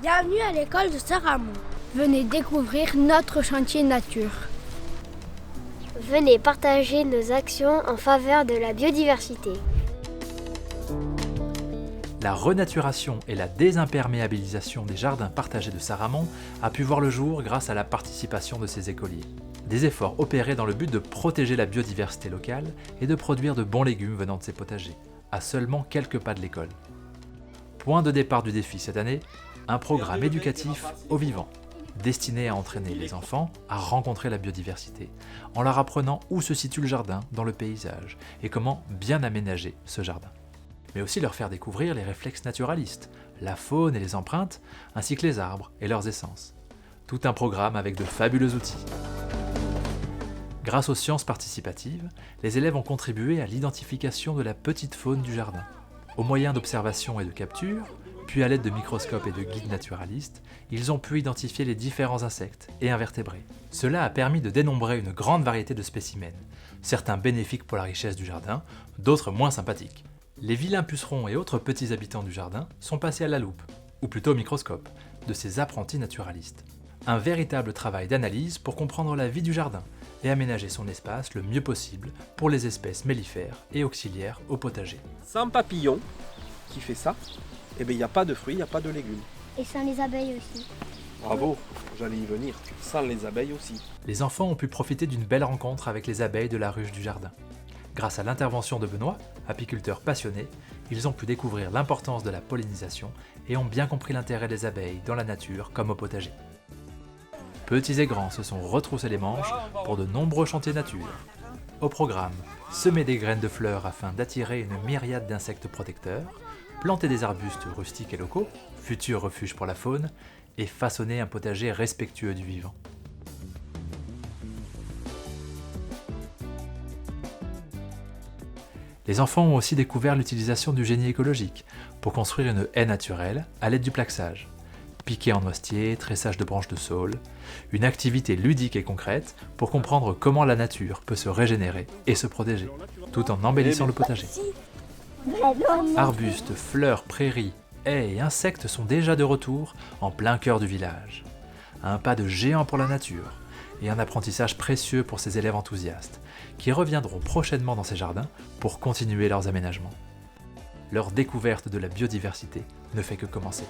Bienvenue à l'école de Saint-Ramond. Venez découvrir notre chantier nature. Venez partager nos actions en faveur de la biodiversité. La renaturation et la désimperméabilisation des jardins partagés de Saint-Ramond a pu voir le jour grâce à la participation de ses écoliers. Des efforts opérés dans le but de protéger la biodiversité locale et de produire de bons légumes venant de ces potagers, à seulement quelques pas de l'école. Point de départ du défi cette année, un programme éducatif au vivant, destiné à entraîner les enfants à rencontrer la biodiversité, en leur apprenant où se situe le jardin dans le paysage et comment bien aménager ce jardin. Mais aussi leur faire découvrir les réflexes naturalistes, la faune et les empreintes, ainsi que les arbres et leurs essences. Tout un programme avec de fabuleux outils. Grâce aux sciences participatives, les élèves ont contribué à l'identification de la petite faune du jardin. Au moyen d'observation et de capture, puis à l'aide de microscopes et de guides naturalistes, ils ont pu identifier les différents insectes et invertébrés. Cela a permis de dénombrer une grande variété de spécimens, certains bénéfiques pour la richesse du jardin, d'autres moins sympathiques. Les vilains pucerons et autres petits habitants du jardin sont passés à la loupe, ou plutôt au microscope, de ces apprentis naturalistes. Un véritable travail d'analyse pour comprendre la vie du jardin et aménager son espace le mieux possible pour les espèces mellifères et auxiliaires au potager. Sans papillon qui fait ça, eh bien, il n'y a pas de fruits, il n'y a pas de légumes. Et sans les abeilles aussi. Bravo, j'allais y venir. Sans les abeilles aussi. Les enfants ont pu profiter d'une belle rencontre avec les abeilles de la ruche du jardin. Grâce à l'intervention de Benoît, apiculteur passionné, ils ont pu découvrir l'importance de la pollinisation et ont bien compris l'intérêt des abeilles dans la nature comme au potager. Petits et grands se sont retroussés les manches pour de nombreux chantiers nature. Au programme, semer des graines de fleurs afin d'attirer une myriade d'insectes protecteurs, planter des arbustes rustiques et locaux, futurs refuges pour la faune, et façonner un potager respectueux du vivant. Les enfants ont aussi découvert l'utilisation du génie écologique pour construire une haie naturelle à l'aide du plaxage. Piqué en noisetier, tressage de branches de saule, une activité ludique et concrète pour comprendre comment la nature peut se régénérer et se protéger, tout en embellissant le potager. Arbustes, fleurs, prairies, haies et insectes sont déjà de retour en plein cœur du village. Un pas de géant pour la nature et un apprentissage précieux pour ces élèves enthousiastes qui reviendront prochainement dans ces jardins pour continuer leurs aménagements. Leur découverte de la biodiversité ne fait que commencer.